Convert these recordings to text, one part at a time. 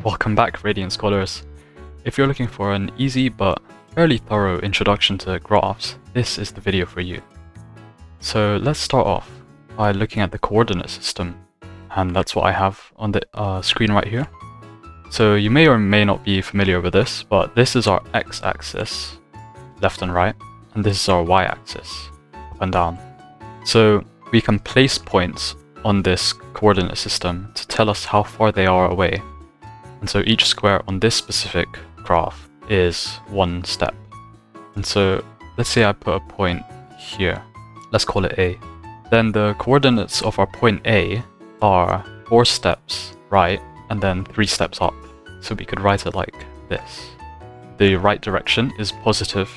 Welcome back, Radiant Scholars. If you're looking for an easy but fairly thorough introduction to graphs, this is the video for you. So let's start off by looking at the coordinate system, and that's what I have on the screen right here. So you may or may not be familiar with this, but this is our x-axis, left and right, and this is our y-axis, up and down. So we can place points on this coordinate system to tell us how far they are away. And so each square on this specific graph is one step. And so let's say I put a point here. Let's call it A. Then the coordinates of our point A are 4 steps right and then 3 steps up. So we could write it like this. The right direction is positive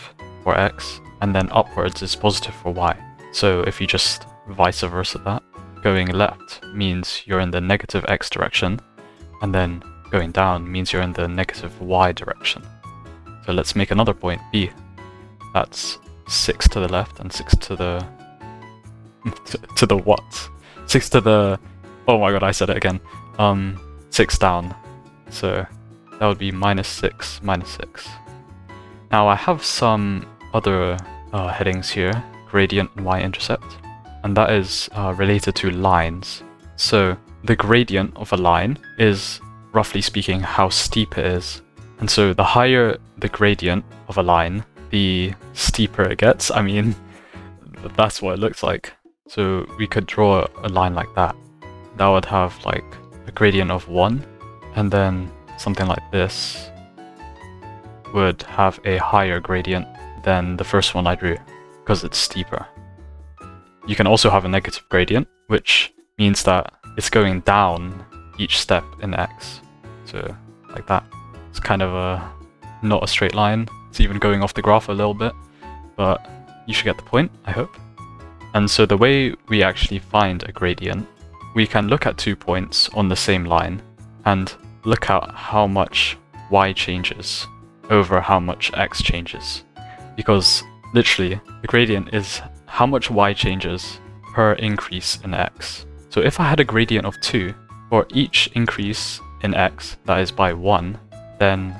for x, and then upwards is positive for y. So if you just vice versa that, going left means you're in the negative x direction, and then going down means you're in the negative y direction. So let's make another point, B. That's 6 to the left and 6 to the... to the what? 6 to the... oh my god, I said it again. 6 down. So that would be minus 6, minus 6. Now I have some other headings here, gradient and y-intercept, and that is related to lines. So the gradient of a line is, roughly speaking, how steep it is. And so the higher the gradient of a line, the steeper it gets. I mean, that's what it looks like. So we could draw a line like that. That would have like a gradient of 1, and then something like this would have a higher gradient than the first one I drew, because it's steeper. You can also have a negative gradient, which means that it's going down each step in x. So like that. It's kind of not a straight line. It's even going off the graph a little bit, but you should get the point, I hope. And so the way we actually find a gradient, we can look at 2 points on the same line and look at how much y changes over how much x changes. Because literally, the gradient is how much y changes per increase in x. So if I had a gradient of 2, for each increase in x, that is by 1, then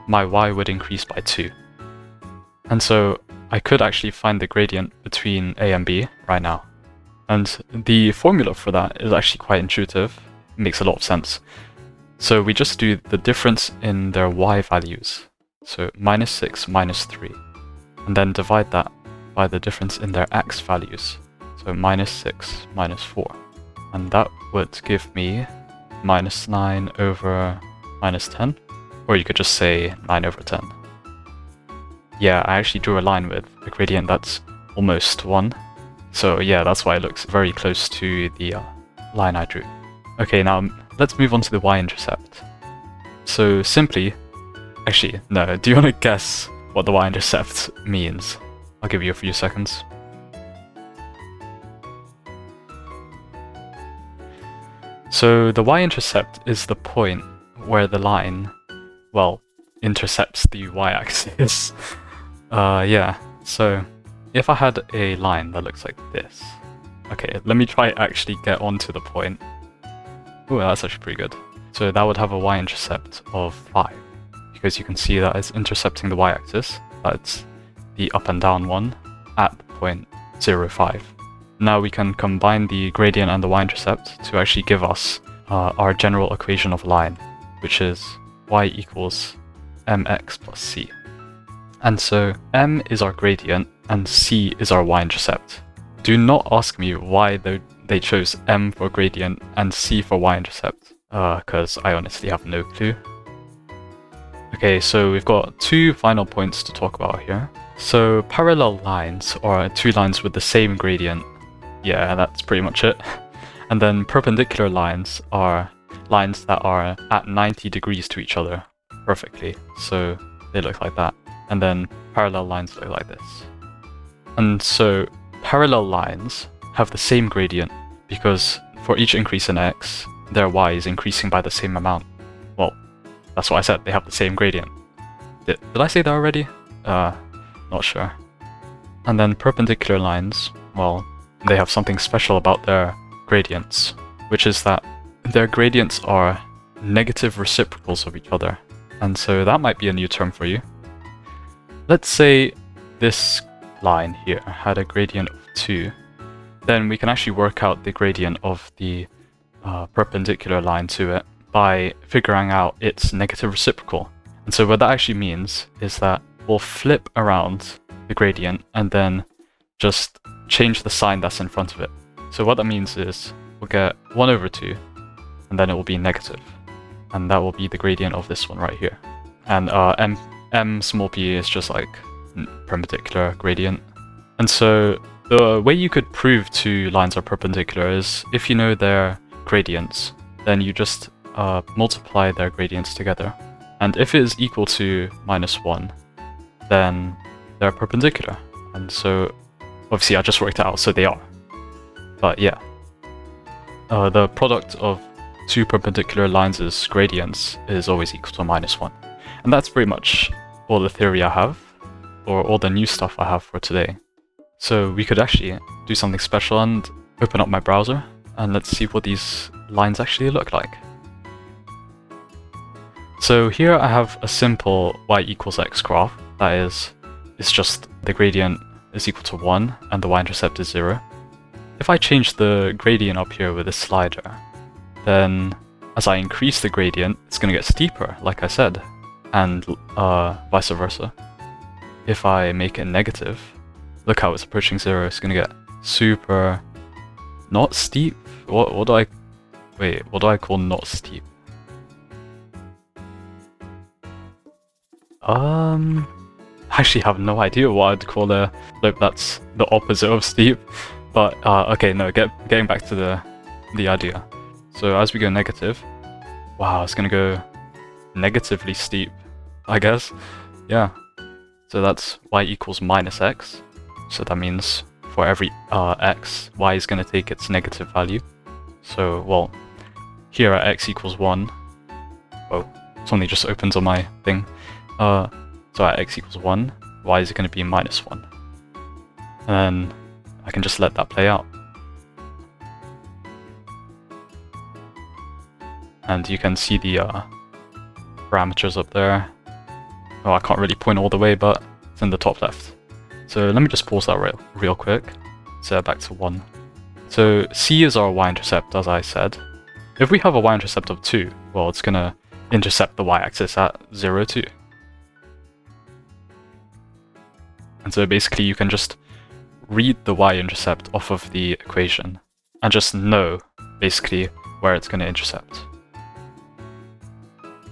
my y would increase by 2. And so I could actually find the gradient between a and b right now. And the formula for that is actually quite intuitive. It makes a lot of sense. So we just do the difference in their y values. So minus 6 minus 3. And then divide that by the difference in their x values. So minus 6 minus 4. And that would give me minus 9 over minus 10. Or you could just say 9 over 10. Yeah, I actually drew a line with a gradient that's almost 1. So yeah, that's why it looks very close to the line I drew. Okay, now let's move on to the y-intercept. So simply, actually, no, do you want to guess what the y-intercept means? I'll give you a few seconds. So the y-intercept is the point where the line, well, intercepts the y-axis. Yeah, so if I had a line that looks like this. Okay, let me try actually get onto the point. Oh, that's actually pretty good. So that would have a y-intercept of 5, because you can see that it's intercepting the y-axis. That's the up and down one at the point 0, 5. Now we can combine the gradient and the y-intercept to actually give us our general equation of a line, which is y equals mx plus c. And so m is our gradient and c is our y-intercept. Do not ask me why they chose m for gradient and c for y-intercept, because I honestly have no clue. Okay, so we've got 2 final points to talk about here. So parallel lines are 2 lines with the same gradient. Yeah, that's pretty much it. And then perpendicular lines are lines that are at 90 degrees to each other perfectly. So they look like that. And then parallel lines look like this. And so parallel lines have the same gradient because for each increase in x, their y is increasing by the same amount. Well, that's what I said, they have the same gradient. Did I say that already? Not sure. And then perpendicular lines, well, they have something special about their gradients, which is that their gradients are negative reciprocals of each other. And so that might be a new term for you. Let's say this line here had a gradient of 2. Then we can actually work out the gradient of the perpendicular line to it by figuring out its negative reciprocal. And so what that actually means is that we'll flip around the gradient and then just change the sign that's in front of it. So what that means is we'll get 1 over 2, and then it will be negative. And that will be the gradient of this one right here. And m small p is just like perpendicular gradient. And so the way you could prove two lines are perpendicular is if you know their gradients, then you just multiply their gradients together. And if it is equal to -1, then they're perpendicular. And so obviously I just worked it out, so they are. But yeah, the product of two perpendicular lines' gradients is always equal to -1. And that's pretty much all the theory I have, or all the new stuff I have for today. So we could actually do something special and open up my browser, and let's see what these lines actually look like. So here I have a simple y equals x graph. That is, it's just the gradient is equal to 1 and the y-intercept is 0. If I change the gradient up here with this slider, then as I increase the gradient, it's going to get steeper, like I said, and vice versa. If I make it negative, look how it's approaching 0, it's going to get super not steep. What do I call not steep? I actually have no idea what I'd call a slope that's the opposite of steep. But okay, no, getting back to the idea. So as we go negative, wow, it's gonna go negatively steep, I guess. Yeah. So that's y equals -x. So that means for every x, y is gonna take its negative value. So, well, here at x equals 1, whoa, something just opens on my thing. So at x equals 1, y is going to be -1. And then I can just let that play out. And you can see the parameters up there. Oh, I can't really point all the way, but it's in the top left. So let me just pause that real quick. Set it back to 1. So c is our y-intercept, as I said. If we have a y-intercept of 2, well, it's going to intercept the y-axis at 0, 2. And so basically you can just read the y-intercept off of the equation and just know basically where it's going to intercept.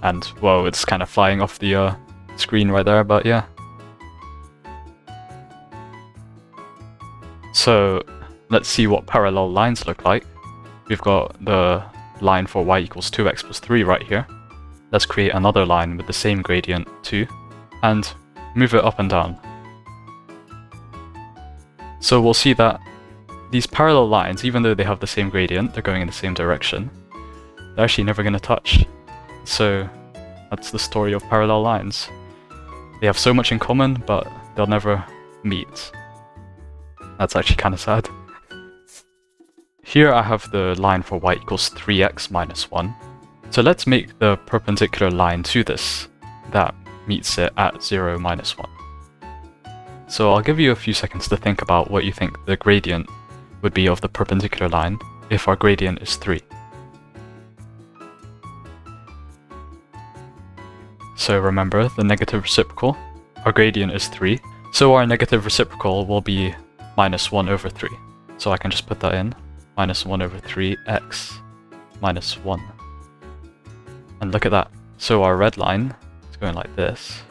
And whoa, it's kind of flying off the screen right there, but yeah. So let's see what parallel lines look like. We've got the line for y equals 2x plus 3 right here. Let's create another line with the same gradient 2 and move it up and down. So we'll see that these parallel lines, even though they have the same gradient, they're going in the same direction, they're actually never going to touch. So that's the story of parallel lines. They have so much in common, but they'll never meet. That's actually kind of sad. Here I have the line for y equals 3x minus 1. So let's make the perpendicular line to this that meets it at 0, minus 1. So I'll give you a few seconds to think about what you think the gradient would be of the perpendicular line if our gradient is 3. So remember the negative reciprocal, our gradient is 3, so our negative reciprocal will be minus 1 over 3. So I can just put that in, minus 1 over 3x minus 1. And look at that, so our red line is going like this,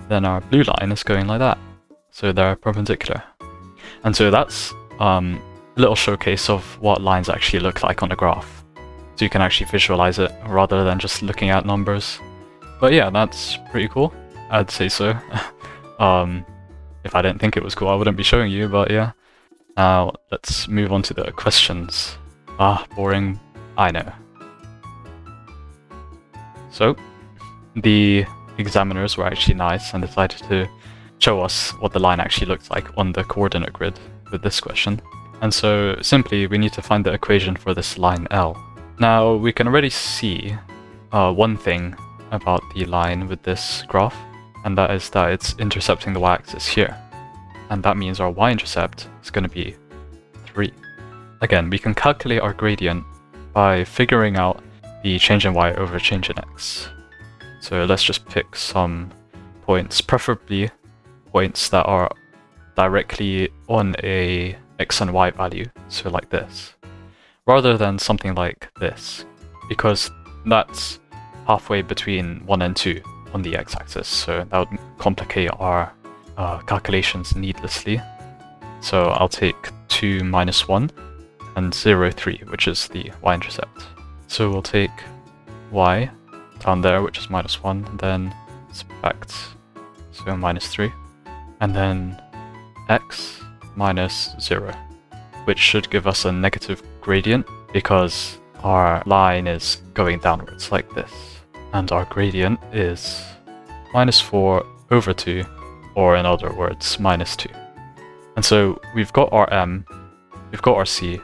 then our blue line is going like that. So they're perpendicular. And so that's a little showcase of what lines actually look like on a graph. So you can actually visualize it rather than just looking at numbers. But yeah, that's pretty cool. I'd say so. If I didn't think it was cool, I wouldn't be showing you, but yeah. Now, let's move on to the questions. Boring. I know. So, the examiners were actually nice and decided to show us what the line actually looks like on the coordinate grid with this question. And so simply we need to find the equation for this line L. Now we can already see one thing about the line with this graph, and that is that it's intercepting the y-axis here. And that means our y-intercept is going to be 3. Again, we can calculate our gradient by figuring out the change in y over change in x. So let's just pick some points, preferably points that are directly on a x and y value, so like this, rather than something like this, because that's halfway between 1 and 2 on the x-axis, so that would complicate our calculations needlessly. So I'll take 2 minus 1 and 0, 3, which is the y-intercept. So we'll take y down there, which is minus 1, and then subtract, so minus 3, and then x minus 0, which should give us a negative gradient because our line is going downwards like this. And our gradient is minus 4 over 2, or in other words, minus 2. And so we've got our m, we've got our c,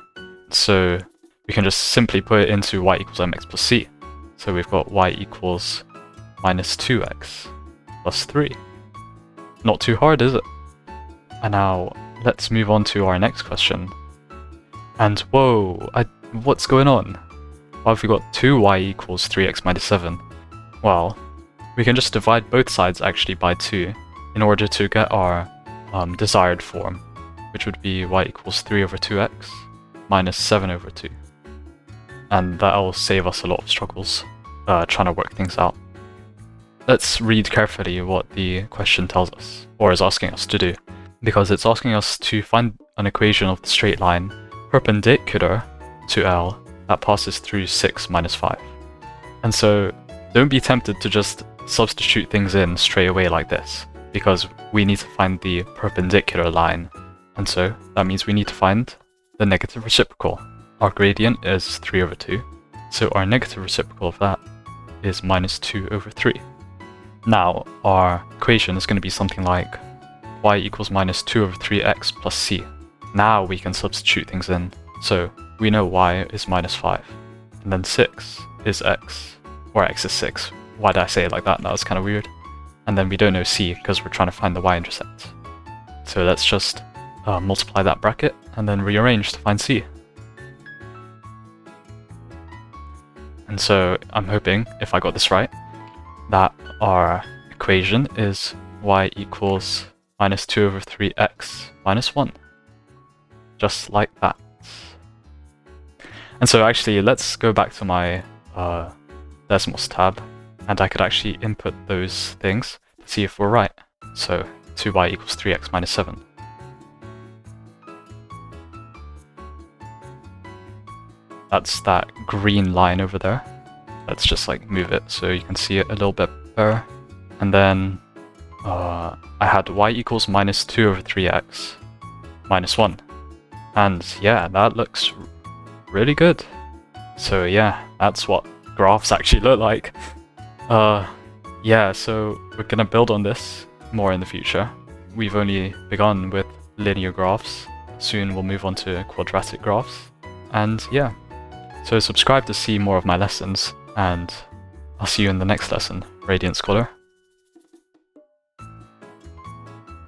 so we can just simply put it into y equals mx plus c. So we've got y equals minus 2x plus 3. Not too hard, is it? And now let's move on to our next question. And whoa, what's going on? Why have we got 2y equals 3x minus 7? Well, we can just divide both sides actually by 2 in order to get our desired form, which would be y equals 3 over 2x minus 7 over 2. And that will save us a lot of struggles trying to work things out. Let's read carefully what the question tells us, or is asking us to do, because it's asking us to find an equation of the straight line perpendicular to L that passes through 6 minus 5. And so don't be tempted to just substitute things in straight away like this, because we need to find the perpendicular line, and so that means we need to find the negative reciprocal. Our gradient is 3 over 2, so our negative reciprocal of that is minus 2 over 3. Now, our equation is going to be something like y equals minus 2 over 3x plus c. Now we can substitute things in, so we know y is minus 5, and then 6 is x, or x is 6. Why did I say it like that? That was kind of weird. And then we don't know c because we're trying to find the y-intercept. So let's just multiply that bracket and then rearrange to find c. And so I'm hoping, if I got this right, that our equation is y equals minus 2 over 3x minus 1. Just like that. And so actually, let's go back to my Desmos tab, and I could actually input those things to see if we're right. So 2y equals 3x minus 7. That's that green line over there. Let's just like move it so you can see it a little bit better. And then I had y equals minus 2 over 3x minus 1. And yeah, that looks really good. So yeah, that's what graphs actually look like. Yeah, so we're gonna build on this more in the future. We've only begun with linear graphs. Soon we'll move on to quadratic graphs. And yeah, so subscribe to see more of my lessons, and I'll see you in the next lesson, Radiant Scholar.